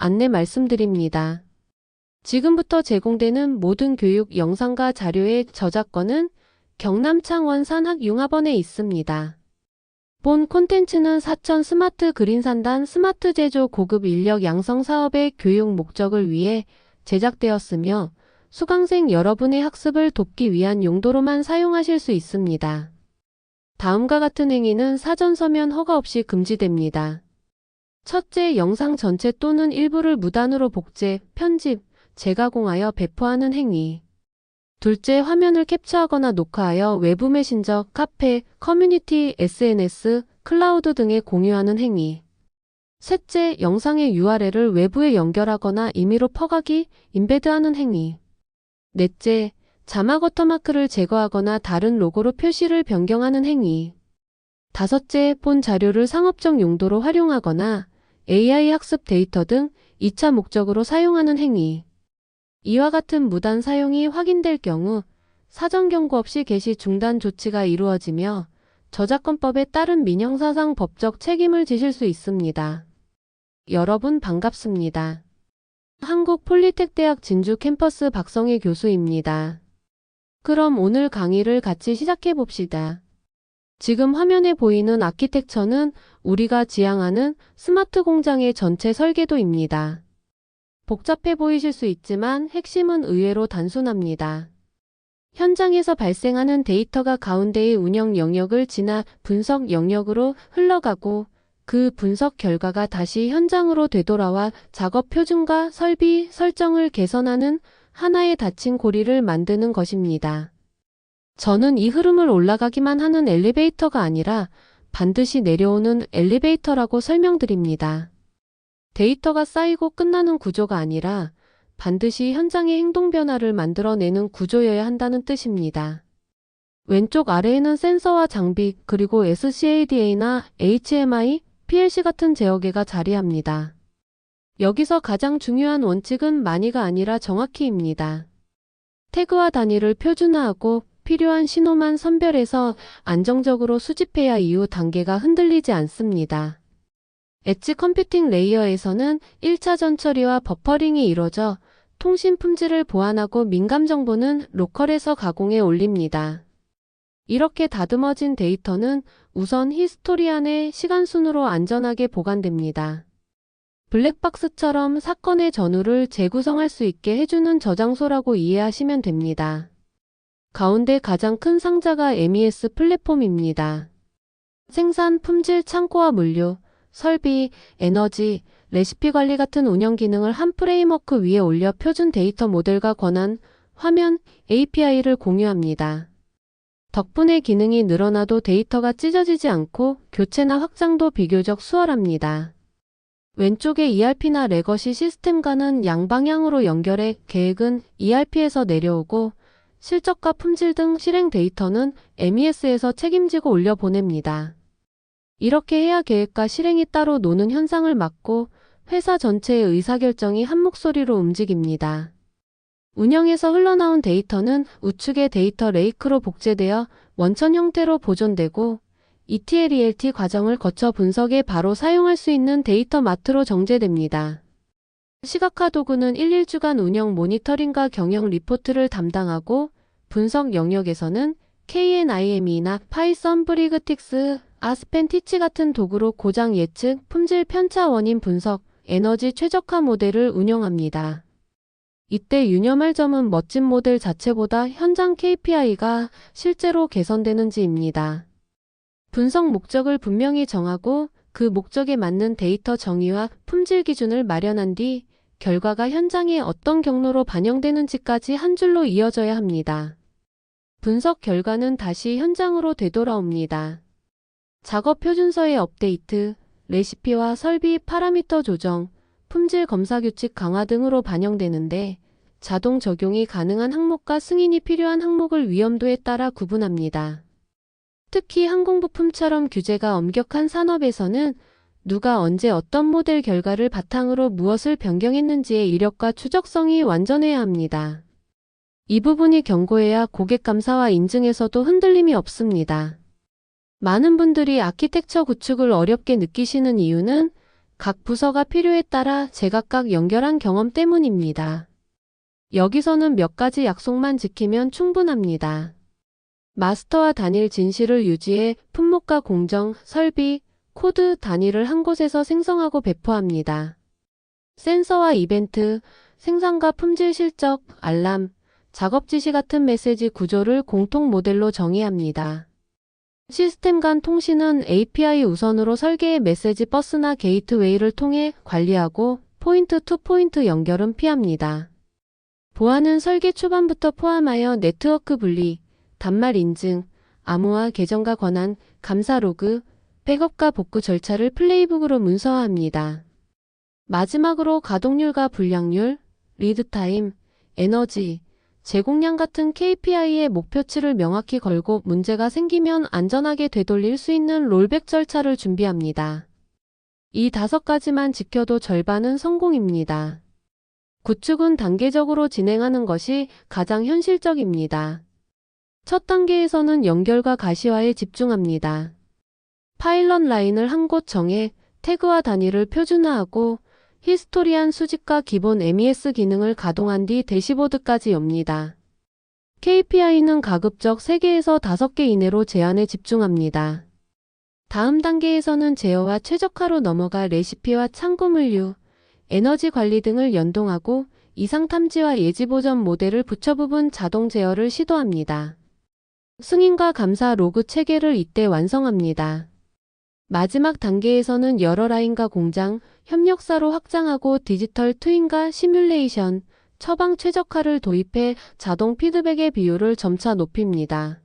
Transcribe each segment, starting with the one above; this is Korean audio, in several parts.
안내 말씀드립니다. 지금부터 제공되는 모든 교육 영상과 자료의 저작권은 경남창원산학융합원에 있습니다. 본 콘텐츠는 사천 스마트 그린산단 스마트 제조 고급 인력 양성 사업의 교육 목적을 위해 제작되었으며 수강생 여러분의 학습을 돕기 위한 용도로만 사용하실 수 있습니다. 다음과 같은 행위는 사전 서면 허가 없이 금지됩니다. 첫째, 영상 전체 또는 일부를 무단으로 복제, 편집, 재가공하여 배포하는 행위. 둘째, 화면을 캡처하거나 녹화하여 외부 메신저, 카페, 커뮤니티, SNS, 클라우드 등에 공유하는 행위. 셋째, 영상의 URL을 외부에 연결하거나 임의로 퍼가기, 임베드하는 행위. 넷째, 자막 워터마크를 제거하거나 다른 로고로 표시를 변경하는 행위. 다섯째, 본 자료를 상업적 용도로 활용하거나 AI 학습 데이터 등 2차 목적으로 사용하는 행위. 이와 같은 무단 사용이 확인될 경우 사전 경고 없이 게시 중단 조치가 이루어지며 저작권법에 따른 민형사상 법적 책임을 지실 수 있습니다. 여러분 반갑습니다. 한국폴리텍대학 진주 캠퍼스 박성희 교수입니다. 그럼 오늘 강의를 같이 시작해 봅시다. 지금 화면에 보이는 아키텍처는 우리가 지향하는 스마트 공장의 전체 설계도입니다. 복잡해 보이실 수 있지만 핵심은 의외로 단순합니다. 현장에서 발생하는 데이터가 가운데의 운영 영역을 지나 분석 영역으로 흘러가고 그 분석 결과가 다시 현장으로 되돌아와 작업 표준과 설비, 설정을 개선하는 하나의 닫힌 고리를 만드는 것입니다. 저는 이 흐름을 올라가기만 하는 엘리베이터가 아니라 반드시 내려오는 엘리베이터라고 설명드립니다. 데이터가 쌓이고 끝나는 구조가 아니라 반드시 현장의 행동 변화를 만들어내는 구조여야 한다는 뜻입니다. 왼쪽 아래에는 센서와 장비 그리고 SCADA나 HMI, PLC 같은 제어계가 자리합니다. 여기서 가장 중요한 원칙은 많이가 아니라 정확히입니다. 태그와 단위를 표준화하고 필요한 신호만 선별해서 안정적으로 수집해야 이후 단계가 흔들리지 않습니다. 엣지 컴퓨팅 레이어에서는 1차 전처리와 버퍼링이 이루어져 통신 품질을 보완하고 민감 정보는 로컬에서 가공해 올립니다. 이렇게 다듬어진 데이터는 우선 히스토리 안에 시간순으로 안전하게 보관됩니다. 블랙박스처럼 사건의 전후를 재구성할 수 있게 해주는 저장소라고 이해하시면 됩니다. 가운데 가장 큰 상자가 MES 플랫폼입니다. 생산, 품질, 창고와 물류, 설비, 에너지, 레시피 관리 같은 운영 기능을 한 프레임워크 위에 올려 표준 데이터 모델과 권한, 화면, API를 공유합니다. 덕분에 기능이 늘어나도 데이터가 찢어지지 않고 교체나 확장도 비교적 수월합니다. 왼쪽의 ERP나 레거시 시스템과는 양방향으로 연결해 계획은 ERP에서 내려오고 실적과 품질 등 실행 데이터는 MES에서 책임지고 올려보냅니다. 이렇게 해야 계획과 실행이 따로 노는 현상을 막고 회사 전체의 의사결정이 한 목소리로 움직입니다. 운영에서 흘러나온 데이터는 우측의 데이터 레이크로 복제되어 원천 형태로 보존되고 ETL/ELT 과정을 거쳐 분석에 바로 사용할 수 있는 데이터 마트로 정제됩니다. 시각화 도구는 11주간 운영 모니터링과 경영 리포트를 담당하고 분석 영역에서는 KNIME나 파이썬 브리그틱스, 아스펜티치 같은 도구로 고장 예측, 품질 편차 원인 분석, 에너지 최적화 모델을 운영합니다. 이때 유념할 점은 멋진 모델 자체보다 현장 KPI가 실제로 개선되는지입니다. 분석 목적을 분명히 정하고 그 목적에 맞는 데이터 정의와 품질 기준을 마련한 뒤 결과가 현장에 어떤 경로로 반영되는지까지 한 줄로 이어져야 합니다. 분석 결과는 다시 현장으로 되돌아옵니다. 작업 표준서의 업데이트, 레시피와 설비 파라미터 조정, 품질 검사 규칙 강화 등으로 반영되는데 자동 적용이 가능한 항목과 승인이 필요한 항목을 위험도에 따라 구분합니다. 특히 항공부품처럼 규제가 엄격한 산업에서는 누가 언제 어떤 모델 결과를 바탕으로 무엇을 변경했는지의 이력과 추적성이 완전해야 합니다. 이 부분이 견고해야 고객 감사와 인증에서도 흔들림이 없습니다. 많은 분들이 아키텍처 구축을 어렵게 느끼시는 이유는 각 부서가 필요에 따라 제각각 연결한 경험 때문입니다. 여기서는 몇 가지 약속만 지키면 충분합니다. 마스터와 단일 진실을 유지해 품목과 공정, 설비, 코드 단위를 한 곳에서 생성하고 배포합니다. 센서와 이벤트, 생산과 품질 실적, 알람, 작업 지시 같은 메시지 구조를 공통 모델로 정의합니다. 시스템 간 통신은 API 우선으로 설계해 메시지 버스나 게이트웨이를 통해 관리하고 포인트 투 포인트 연결은 피합니다. 보안은 설계 초반부터 포함하여 네트워크 분리, 단말 인증, 암호화 계정과 권한, 감사 로그, 백업과 복구 절차를 플레이북으로 문서화합니다. 마지막으로 가동률과 분량률, 리드타임, 에너지, 제공량 같은 KPI의 목표치를 명확히 걸고 문제가 생기면 안전하게 되돌릴 수 있는 롤백 절차를 준비합니다. 이 5가지만 지켜도 절반은 성공입니다. 구축은 단계적으로 진행하는 것이 가장 현실적입니다. 첫 단계에서는 연결과 가시화에 집중합니다. 파일럿 라인을 한 곳 정해 태그와 단위를 표준화하고 히스토리안 수집과 기본 MES 기능을 가동한 뒤 대시보드까지 엽니다. KPI는 가급적 3개에서 5개 이내로 제한에 집중합니다. 다음 단계에서는 제어와 최적화로 넘어가 레시피와 참고 물류, 에너지 관리 등을 연동하고 이상 탐지와 예지 보전 모델을 붙여 부분 자동 제어를 시도합니다. 승인과 감사 로그 체계를 이때 완성합니다. 마지막 단계에서는 여러 라인과 공장, 협력사로 확장하고 디지털 트윈과 시뮬레이션, 처방 최적화를 도입해 자동 피드백의 비율을 점차 높입니다.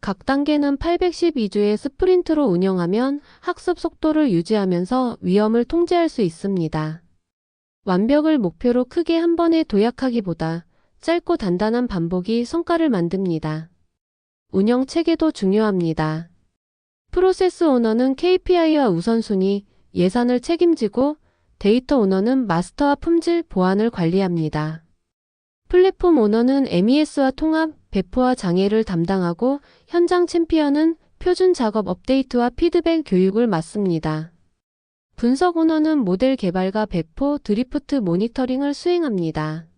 각 단계는 812주의 스프린트로 운영하면 학습 속도를 유지하면서 위험을 통제할 수 있습니다. 완벽을 목표로 크게 한 번에 도약하기보다 짧고 단단한 반복이 성과를 만듭니다. 운영 체계도 중요합니다. 프로세스 오너는 KPI와 우선순위, 예산을 책임지고 데이터 오너는 마스터와 품질, 보안을 관리합니다. 플랫폼 오너는 MES와 통합, 배포와 장애를 담당하고 현장 챔피언은 표준 작업 업데이트와 피드백 교육을 맡습니다. 분석 오너는 모델 개발과 배포, 드리프트 모니터링을 수행합니다.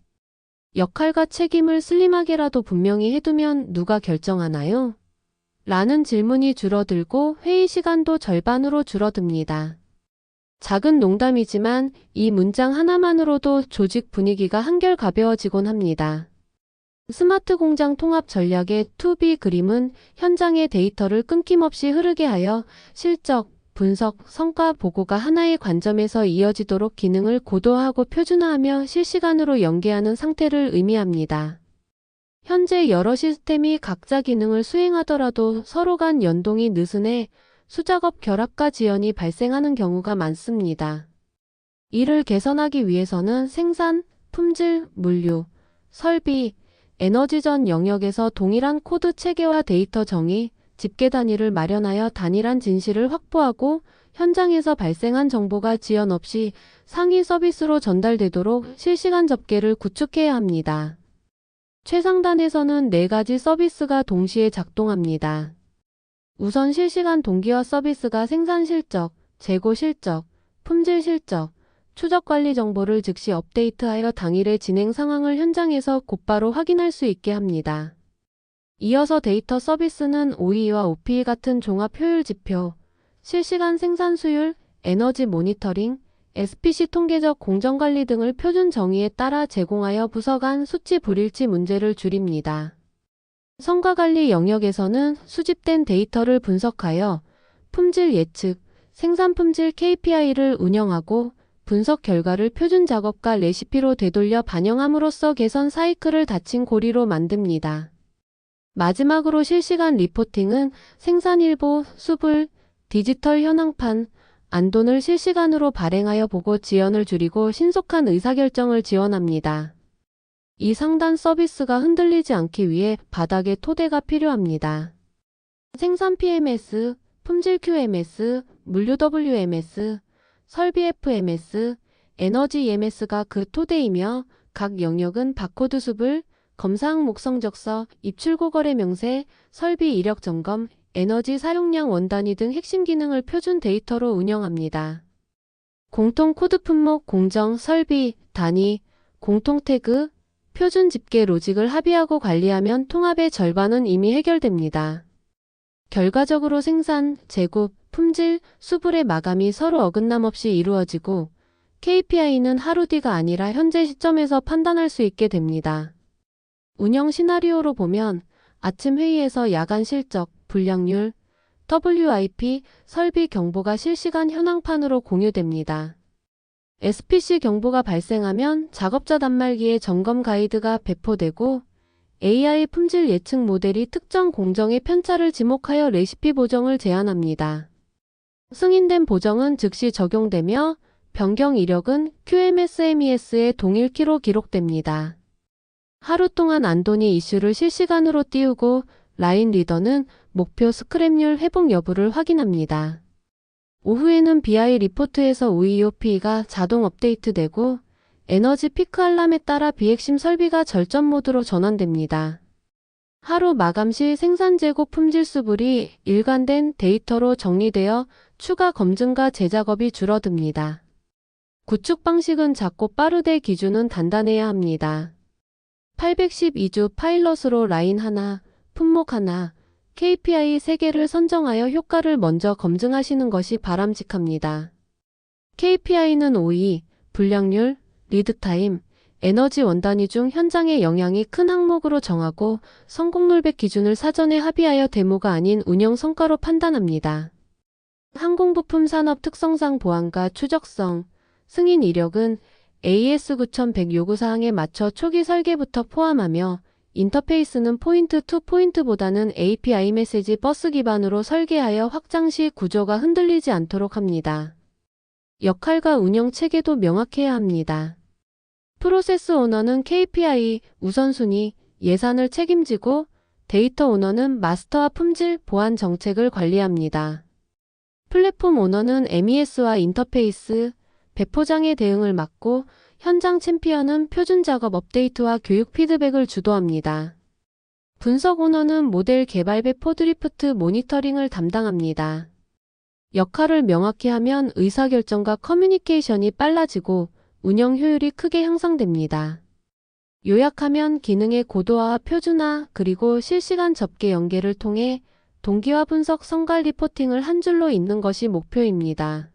역할과 책임을 슬림하게라도 분명히 해두면 누가 결정하나요? 라는 질문이 줄어들고 회의 시간도 절반으로 줄어듭니다. 작은 농담이지만 이 문장 하나만으로도 조직 분위기가 한결 가벼워지곤 합니다. 스마트 공장 통합 전략의 2B 그림은 현장의 데이터를 끊김없이 흐르게 하여 실적, 분석, 성과 보고가 하나의 관점에서 이어지도록 기능을 고도화하고 표준화하며 실시간으로 연계하는 상태를 의미합니다. 현재 여러 시스템이 각자 기능을 수행하더라도 서로 간 연동이 느슨해 수작업 결합과 지연이 발생하는 경우가 많습니다. 이를 개선하기 위해서는 생산, 품질, 물류, 설비, 에너지 전 영역에서 동일한 코드 체계와 데이터 정의, 집계 단위를 마련하여 단일한 진실을 확보하고 현장에서 발생한 정보가 지연 없이 상위 서비스로 전달되도록 실시간 접계를 구축해야 합니다. 최상단에서는 4가지 서비스가 동시에 작동합니다. 우선 실시간 동기화 서비스가 생산 실적, 재고 실적, 품질 실적, 추적 관리 정보를 즉시 업데이트하여 당일의 진행 상황을 현장에서 곧바로 확인할 수 있게 합니다. 이어서 데이터 서비스는 OEE와 OPE 같은 종합 효율 지표, 실시간 생산 수율, 에너지 모니터링, SPC 통계적 공정관리 등을 표준 정의에 따라 제공하여 부서 간 수치 불일치 문제를 줄입니다. 성과관리 영역에서는 수집된 데이터를 분석하여 품질 예측, 생산 품질 KPI를 운영하고 분석 결과를 표준 작업과 레시피로 되돌려 반영함으로써 개선 사이클을 닫힌 고리로 만듭니다. 마지막으로 실시간 리포팅은 생산일보, 수불, 디지털 현황판, 안돈을 실시간으로 발행하여 보고 지연을 줄이고 신속한 의사결정을 지원합니다. 이 상단 서비스가 흔들리지 않기 위해 바닥에 토대가 필요합니다. 생산 PMS, 품질 QMS, 물류 WMS, 설비 FMS, 에너지 EMS가 그 토대이며 각 영역은 바코드 수불, 검사 항목 성적서, 입출고 거래 명세, 설비 이력 점검, 에너지 사용량 원단위 등 핵심 기능을 표준 데이터로 운영합니다. 공통 코드 품목, 공정, 설비, 단위, 공통 태그, 표준 집계 로직을 합의하고 관리하면 통합의 절반은 이미 해결됩니다. 결과적으로 생산, 재고, 품질, 수불의 마감이 서로 어긋남 없이 이루어지고 KPI는 하루 뒤가 아니라 현재 시점에서 판단할 수 있게 됩니다. 운영 시나리오로 보면 아침 회의에서 야간 실적, 불량률, WIP, 설비 경보가 실시간 현황판으로 공유됩니다. SPC 경보가 발생하면 작업자 단말기에 점검 가이드가 배포되고 AI 품질 예측 모델이 특정 공정의 편차를 지목하여 레시피 보정을 제안합니다. 승인된 보정은 즉시 적용되며 변경 이력은 QMS/MES에 동일키로 기록됩니다. 하루 동안 안돈이 이슈를 실시간으로 띄우고 라인 리더는 목표 스크랩률 회복 여부를 확인합니다. 오후에는 BI 리포트에서 OEOP가 자동 업데이트되고 에너지 피크 알람에 따라 비핵심 설비가 절전 모드로 전환됩니다. 하루 마감 시 생산 재고 품질 수불이 일관된 데이터로 정리되어 추가 검증과 재작업이 줄어듭니다. 구축 방식은 작고 빠르되 기준은 단단해야 합니다. 812주 파일럿으로 라인 하나, 품목 하나, KPI 3개를 선정하여 효과를 먼저 검증하시는 것이 바람직합니다. KPI는 OE, 불량률, 리드타임, 에너지 원단위 중 현장의 영향이 큰 항목으로 정하고 성공률백 기준을 사전에 합의하여 데모가 아닌 운영 성과로 판단합니다. 항공부품 산업 특성상 보안과 추적성, 승인 이력은 AS9100 요구사항에 맞춰 초기 설계부터 포함하며 인터페이스는 포인트 투 포인트보다는 API 메시지 버스 기반으로 설계하여 확장 시 구조가 흔들리지 않도록 합니다. 역할과 운영 체계도 명확해야 합니다. 프로세스 오너는 KPI, 우선순위, 예산을 책임지고 데이터 오너는 마스터와 품질, 보안 정책을 관리합니다. 플랫폼 오너는 MES와 인터페이스, 배포장애 대응을 맡고 현장 챔피언은 표준 작업 업데이트와 교육 피드백을 주도합니다. 분석 오너는 모델 개발 배포 드리프트 모니터링을 담당합니다. 역할을 명확히 하면 의사결정과 커뮤니케이션이 빨라지고 운영 효율이 크게 향상됩니다. 요약하면 기능의 고도화와 표준화 그리고 실시간 접계 연계를 통해 동기화 분석 성과 리포팅을 한 줄로 잇는 것이 목표입니다.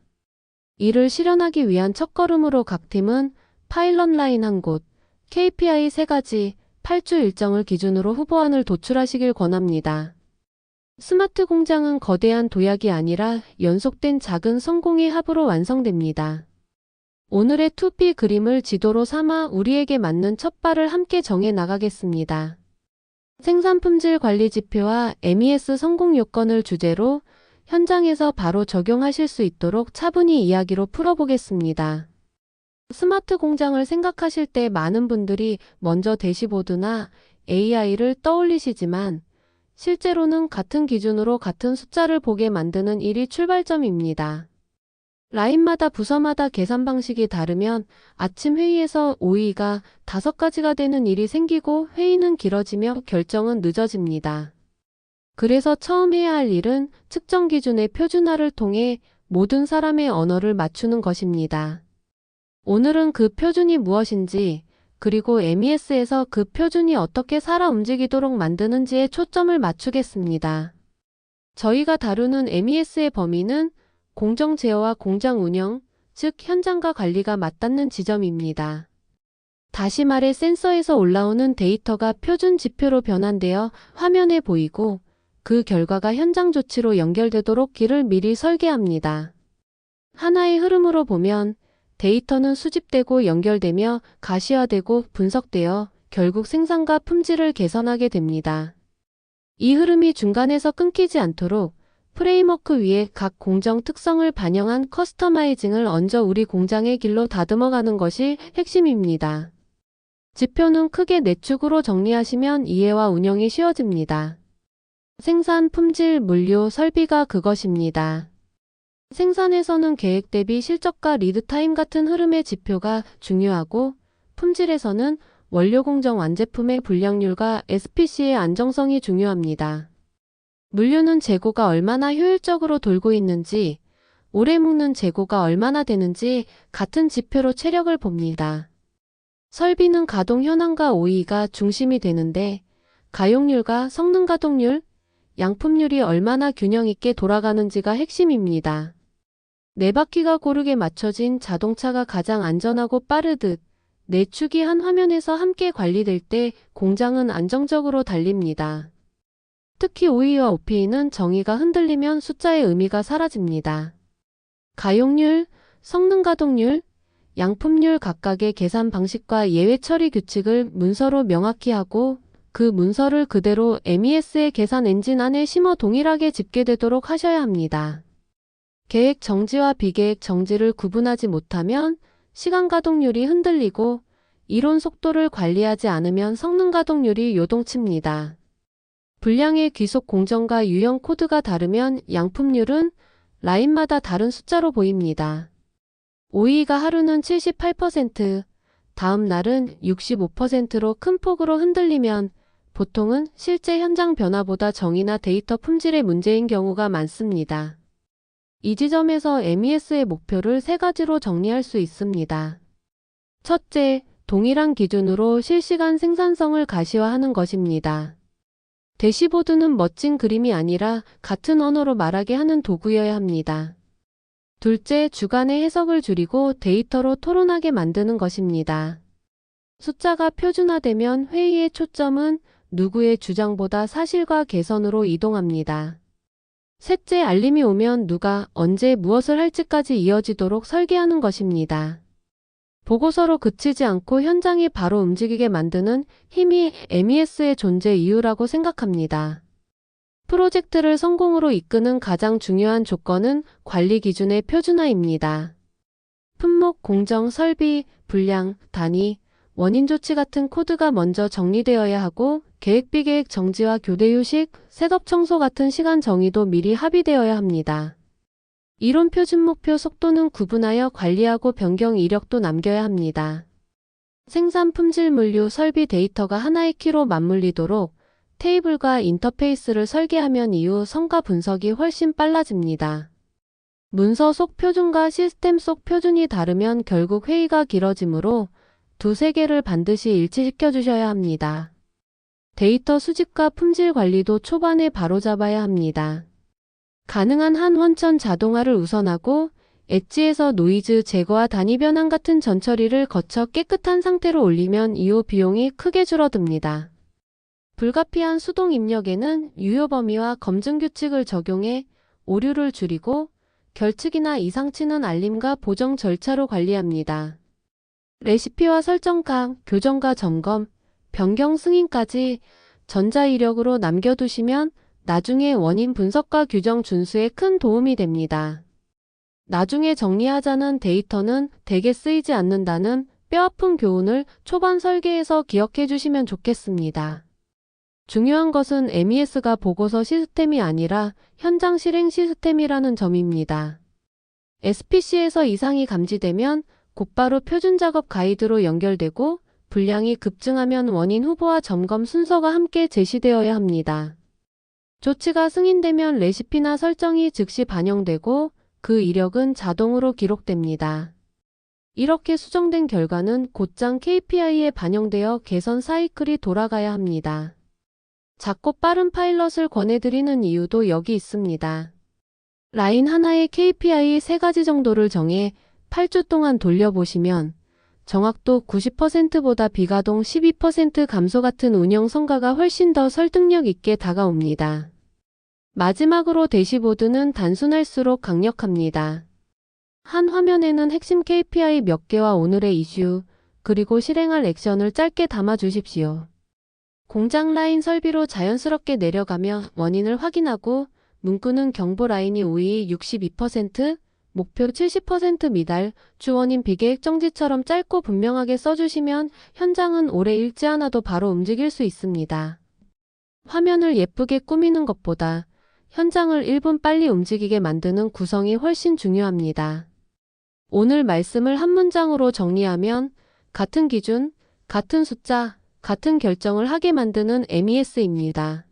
이를 실현하기 위한 첫걸음으로 각 팀은 파일럿 라인 한 곳, KPI 3가지, 8주 일정을 기준으로 후보안을 도출하시길 권합니다. 스마트 공장은 거대한 도약이 아니라 연속된 작은 성공의 합으로 완성됩니다. 오늘의 2P 그림을 지도로 삼아 우리에게 맞는 첫 발을 함께 정해 나가겠습니다. 생산 품질 관리 지표와 MES 성공 요건을 주제로 현장에서 바로 적용하실 수 있도록 차분히 이야기로 풀어보겠습니다. 스마트 공장을 생각하실 때 많은 분들이 먼저 대시보드나 AI를 떠올리시지만 실제로는 같은 기준으로 같은 숫자를 보게 만드는 일이 출발점입니다. 라인마다 부서마다 계산 방식이 다르면 아침 회의에서 OE가 5가지가 되는 일이 생기고 회의는 길어지며 결정은 늦어집니다. 그래서 처음 해야 할 일은 측정 기준의 표준화를 통해 모든 사람의 언어를 맞추는 것입니다. 오늘은 그 표준이 무엇인지 그리고 MES에서 그 표준이 어떻게 살아 움직이도록 만드는지에 초점을 맞추겠습니다. 저희가 다루는 MES의 범위는 공정 제어와 공장 운영, 즉 현장과 관리가 맞닿는 지점입니다. 다시 말해 센서에서 올라오는 데이터가 표준 지표로 변환되어 화면에 보이고 그 결과가 현장 조치로 연결되도록 길을 미리 설계합니다. 하나의 흐름으로 보면 데이터는 수집되고 연결되며 가시화되고 분석되어 결국 생산과 품질을 개선하게 됩니다. 이 흐름이 중간에서 끊기지 않도록 프레임워크 위에 각 공정 특성을 반영한 커스터마이징을 얹어 우리 공장의 길로 다듬어가는 것이 핵심입니다. 지표는 크게 4축으로 정리하시면 이해와 운영이 쉬워집니다. 생산, 품질, 물류, 설비가 그것입니다. 생산에서는 계획 대비 실적과 리드타임 같은 흐름의 지표가 중요하고 품질에서는 원료 공정 완제품의 불량률과 SPC의 안정성이 중요합니다. 물류는 재고가 얼마나 효율적으로 돌고 있는지, 오래 묵는 재고가 얼마나 되는지 같은 지표로 체력을 봅니다. 설비는 가동 현황과 OE가 중심이 되는데 가용률과 성능 가동률, 양품률이 얼마나 균형 있게 돌아가는지가 핵심입니다. 네 바퀴가 고르게 맞춰진 자동차가 가장 안전하고 빠르듯 네 축이 한 화면에서 함께 관리될 때 공장은 안정적으로 달립니다. 특히 OE와 OPE는 정의가 흔들리면 숫자의 의미가 사라집니다. 가용률, 성능 가동률, 양품률 각각의 계산 방식과 예외 처리 규칙을 문서로 명확히 하고 그 문서를 그대로 MES의 계산 엔진 안에 심어 동일하게 집계되도록 하셔야 합니다. 계획 정지와 비계획 정지를 구분하지 못하면 시간 가동률이 흔들리고 이론 속도를 관리하지 않으면 성능 가동률이 요동칩니다. 불량의 귀속 공정과 유형 코드가 다르면 양품률은 라인마다 다른 숫자로 보입니다. OE가 하루는 78%, 다음 날은 65%로 큰 폭으로 흔들리면 보통은 실제 현장 변화보다 정의나 데이터 품질의 문제인 경우가 많습니다. 이 지점에서 MES의 목표를 세 가지로 정리할 수 있습니다. 첫째, 동일한 기준으로 실시간 생산성을 가시화하는 것입니다. 대시보드는 멋진 그림이 아니라 같은 언어로 말하게 하는 도구여야 합니다. 둘째, 주간의 해석을 줄이고 데이터로 토론하게 만드는 것입니다. 숫자가 표준화되면 회의의 초점은 누구의 주장보다 사실과 개선으로 이동합니다. 셋째, 알림이 오면 누가 언제 무엇을 할지까지 이어지도록 설계하는 것입니다. 보고서로 그치지 않고 현장이 바로 움직이게 만드는 힘이 MES의 존재 이유라고 생각합니다. 프로젝트를 성공으로 이끄는 가장 중요한 조건은 관리 기준의 표준화입니다. 품목, 공정, 설비, 불량, 단위, 원인 조치 같은 코드가 먼저 정리되어야 하고 계획 비계획 정지와 교대 휴식, 셋업 청소 같은 시간 정의도 미리 합의되어야 합니다. 이론 표준 목표 속도는 구분하여 관리하고 변경 이력도 남겨야 합니다. 생산 품질 물류 설비 데이터가 하나의 키로 맞물리도록 테이블과 인터페이스를 설계하면 이후 성과 분석이 훨씬 빨라집니다. 문서 속 표준과 시스템 속 표준이 다르면 결국 회의가 길어지므로 두세 개를 반드시 일치시켜 주셔야 합니다. 데이터 수집과 품질 관리도 초반에 바로잡아야 합니다. 가능한 한 원천 자동화를 우선하고 엣지에서 노이즈 제거와 단위 변환 같은 전처리를 거쳐 깨끗한 상태로 올리면 이후 비용이 크게 줄어듭니다. 불가피한 수동 입력에는 유효 범위와 검증 규칙을 적용해 오류를 줄이고 결측이나 이상치는 알림과 보정 절차로 관리합니다. 레시피와 설정각, 교정과 점검, 변경 승인까지 전자이력으로 남겨두시면 나중에 원인 분석과 규정 준수에 큰 도움이 됩니다. 나중에 정리하자는 데이터는 대개 쓰이지 않는다는 뼈아픈 교훈을 초반 설계에서 기억해 주시면 좋겠습니다. 중요한 것은 MES가 보고서 시스템이 아니라 현장 실행 시스템이라는 점입니다. SPC에서 이상이 감지되면 곧바로 표준 작업 가이드로 연결되고 불량이 급증하면 원인 후보와 점검 순서가 함께 제시되어야 합니다. 조치가 승인되면 레시피나 설정이 즉시 반영되고 그 이력은 자동으로 기록됩니다. 이렇게 수정된 결과는 곧장 KPI에 반영되어 개선 사이클이 돌아가야 합니다. 작고 빠른 파일럿을 권해드리는 이유도 여기 있습니다. 라인 하나의 KPI 3가지 정도를 정해 8주 동안 돌려보시면 정확도 90%보다 비가동 12% 감소 같은 운영 성과가 훨씬 더 설득력 있게 다가옵니다. 마지막으로 대시보드는 단순할수록 강력합니다. 한 화면에는 핵심 KPI 몇 개와 오늘의 이슈, 그리고 실행할 액션을 짧게 담아 주십시오. 공장 라인 설비로 자연스럽게 내려가며 원인을 확인하고 문구는 경보 라인이 OE 62%, 목표 70% 미달, 주원인 비계획 정지처럼 짧고 분명하게 써주시면 현장은 오래 읽지 않아도 바로 움직일 수 있습니다. 화면을 예쁘게 꾸미는 것보다 현장을 1분 빨리 움직이게 만드는 구성이 훨씬 중요합니다. 오늘 말씀을 한 문장으로 정리하면 같은 기준, 같은 숫자, 같은 결정을 하게 만드는 MES입니다.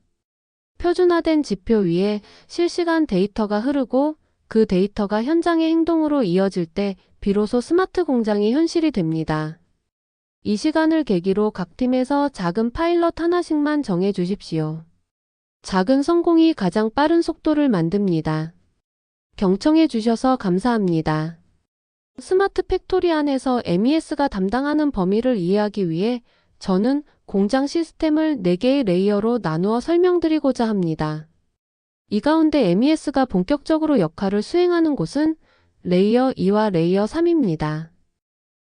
표준화된 지표 위에 실시간 데이터가 흐르고 그 데이터가 현장의 행동으로 이어질 때 비로소 스마트 공장이 현실이 됩니다. 이 시간을 계기로 각 팀에서 작은 파일럿 하나씩만 정해 주십시오. 작은 성공이 가장 빠른 속도를 만듭니다. 경청해 주셔서 감사합니다. 스마트 팩토리 안에서 MES가 담당하는 범위를 이해하기 위해 저는 공장 시스템을 4개의 레이어로 나누어 설명드리고자 합니다. 이 가운데 MES가 본격적으로 역할을 수행하는 곳은 레이어 2와 레이어 3입니다.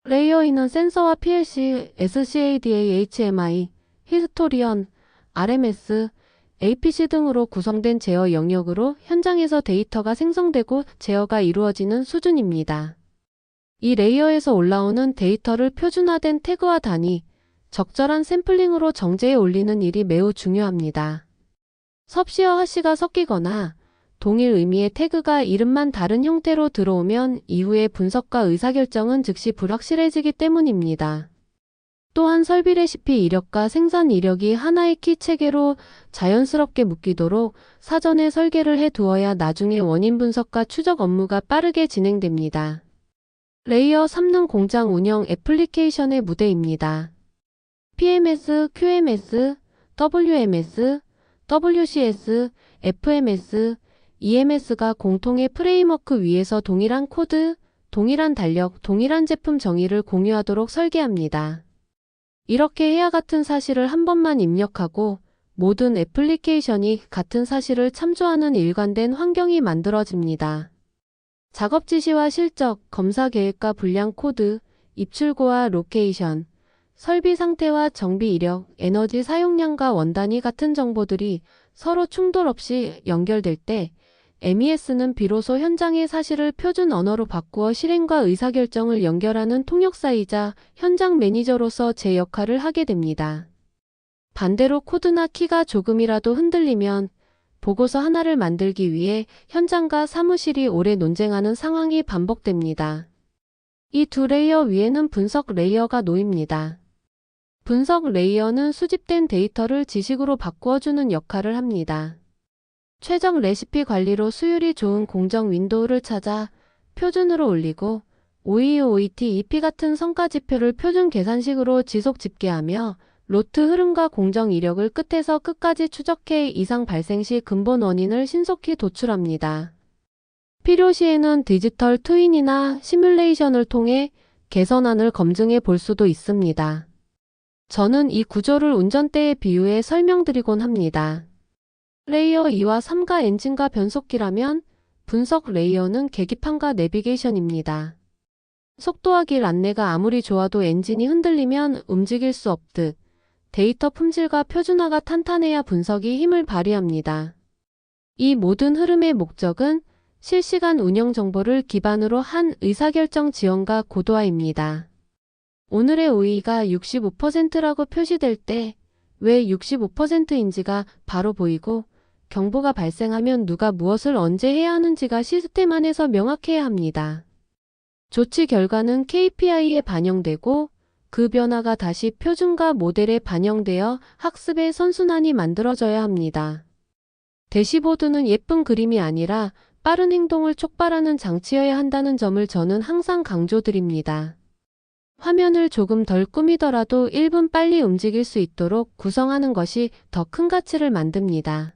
레이어 2는 센서와 PLC, SCADA, HMI, 히스토리언, RMS, APC 등으로 구성된 제어 영역으로 현장에서 데이터가 생성되고 제어가 이루어지는 수준입니다. 이 레이어에서 올라오는 데이터를 표준화된 태그와 단위, 적절한 샘플링으로 정제해 올리는 일이 매우 중요합니다. 섭씨와 하씨가 섞이거나 동일 의미의 태그가 이름만 다른 형태로 들어오면 이후의 분석과 의사결정은 즉시 불확실해지기 때문입니다. 또한 설비 레시피 이력과 생산 이력이 하나의 키 체계로 자연스럽게 묶이도록 사전에 설계를 해 두어야 나중에 원인 분석과 추적 업무가 빠르게 진행됩니다. 레이어 3는 공장 운영 애플리케이션의 무대입니다. PMS, QMS, WMS, WCS, FMS, EMS가 공통의 프레임워크 위에서 동일한 코드, 동일한 달력, 동일한 제품 정의를 공유하도록 설계합니다. 이렇게 해야 같은 사실을 한 번만 입력하고 모든 애플리케이션이 같은 사실을 참조하는 일관된 환경이 만들어집니다. 작업 지시와 실적, 검사 계획과 분량 코드, 입출고와 로케이션, 설비 상태와 정비 이력, 에너지 사용량과 원단위 같은 정보들이 서로 충돌 없이 연결될 때 MES는 비로소 현장의 사실을 표준 언어로 바꾸어 실행과 의사결정을 연결하는 통역사이자 현장 매니저로서 제 역할을 하게 됩니다. 반대로 코드나 키가 조금이라도 흔들리면 보고서 하나를 만들기 위해 현장과 사무실이 오래 논쟁하는 상황이 반복됩니다. 이 두 레이어 위에는 분석 레이어가 놓입니다. 분석 레이어는 수집된 데이터를 지식으로 바꾸어주는 역할을 합니다. 최적 레시피 관리로 수율이 좋은 공정 윈도우를 찾아 표준으로 올리고 OEE, OET, EP 같은 성과 지표를 표준 계산식으로 지속 집계하며 로트 흐름과 공정 이력을 끝에서 끝까지 추적해 이상 발생 시 근본 원인을 신속히 도출합니다. 필요시에는 디지털 트윈이나 시뮬레이션을 통해 개선안을 검증해 볼 수도 있습니다. 저는 이 구조를 운전대에 비유해 설명드리곤 합니다. 레이어 2와 3가 엔진과 변속기라면 분석 레이어는 계기판과 내비게이션입니다. 속도와 길 안내가 아무리 좋아도 엔진이 흔들리면 움직일 수 없듯 데이터 품질과 표준화가 탄탄해야 분석이 힘을 발휘합니다. 이 모든 흐름의 목적은 실시간 운영 정보를 기반으로 한 의사결정 지원과 고도화입니다. 오늘의 OEE가 65%라고 표시될 때 왜 65%인지가 바로 보이고 경보가 발생하면 누가 무엇을 언제 해야 하는지가 시스템 안에서 명확해야 합니다. 조치 결과는 KPI에 반영되고 그 변화가 다시 표준과 모델에 반영되어 학습의 선순환이 만들어져야 합니다. 대시보드는 예쁜 그림이 아니라 빠른 행동을 촉발하는 장치여야 한다는 점을 저는 항상 강조드립니다. 화면을 조금 덜 꾸미더라도 1분 빨리 움직일 수 있도록 구성하는 것이 더 큰 가치를 만듭니다.